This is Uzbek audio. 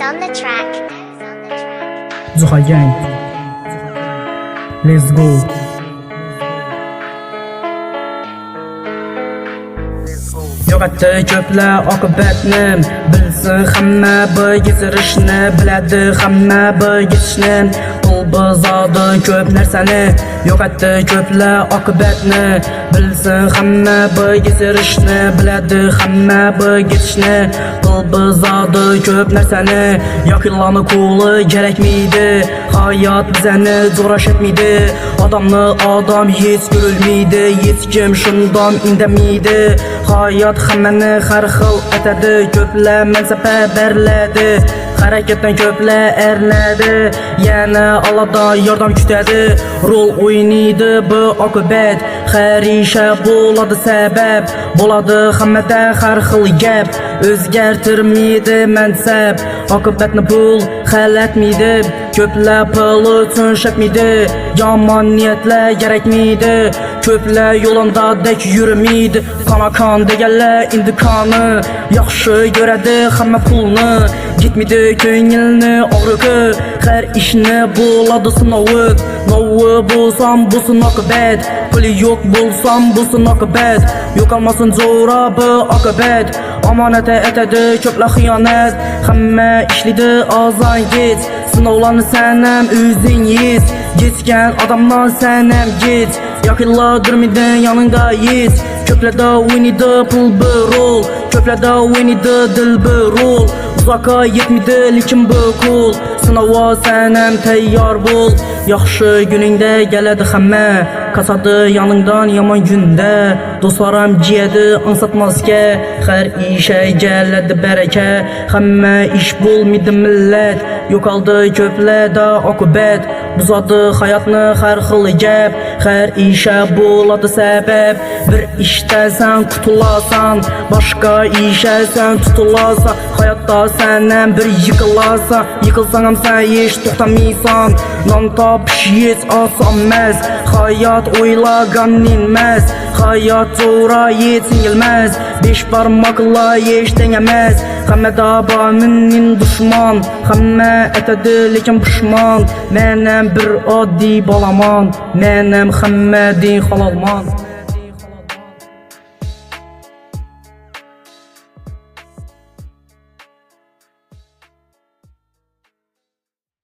on the track. Zuha Gang. Let's go. Yo'qotdi ko'plar oqibatni, bilsin hamma bo'ygizirishni, biladi hamma bo'ygizishni. Pul bozorda ko'p narsani, yo'qotdi ko'plar oqibatni, bilsin hamma bo'ygizirishni, biladi hamma bo'ygizishni. Pul bozorda ko'p narsani, yo'qlarni qo'li kerakmaydi, hayot bizani zo'rashatmaydi. Odamni odam hech ko'rilmaydi, hech kim shundan indamaydi. Hayot hammani har xil atadi, ko'plar mansabga beriladi, harakatdan ko'plar ernadi, yana Allohdan yordam kutadi. Rol o'ynaydi bu oqibat, har isha bo'ladi sabab, bo'ladi hammada har xil gap, o'zgartirmaydi mansab, oqibatni pul xalatmaydi, ko'plar pul uchun shapmaydi, yomon niyatlar kerakmaydi, ko'plar yo'lida dek yurmaydi. Qanakan deganlar indikoni, yaxshi ko'radi hamma pulni, yetmaydi ko'ngilni og'rig'i, har ishni bo'ladi sinovi. Novi bo'lsam bo'lsin oqibat, puli yo'q bo'lsam bo'lsin oqibat, yo'qolmasin zo'ra bu oqibat. Omonata etadi ko'plar xiyonat, hamma ishlaydi ozongiz, sinovlarni sanam o'zingiz, yetgan odamlar sanam git, yaqinlar durmaydi yoningda hech. Ko'plarda o'ynaydi pul bir rol, ko'plarda o'ynaydi dil bir rol, uzoqqa yetmaydi lekin bu qo'l. Sinova sanam tayyor bo'l, yaxshi kuningda keladi hamma, kasadi yoningdan yomon kunda. Do'stlarim jiyadi ansatmasga, har ishga keladi baraka, hamma ish bo'lmaydi millat, yo'qoldi ko'plarda oqibat, buzadi hayotni har xil gap, har ishga bo'ladi sabab. Bir ishda sen qutulasan, boshqa ishga sen tutulasan, hayotda sendan bir yiqilasan, yiqilsang ham sen hech to'xtamaysan. Non topish hech oson emas, hayot o'ylaganning emas, hayot zo'ra yengilmas, besh barmoqlar hech teng emas. Hammada bor mening dushman, hamma aytadi lekin pushmon, men ham bir oddiy bolaman, men ham hammadek halolman.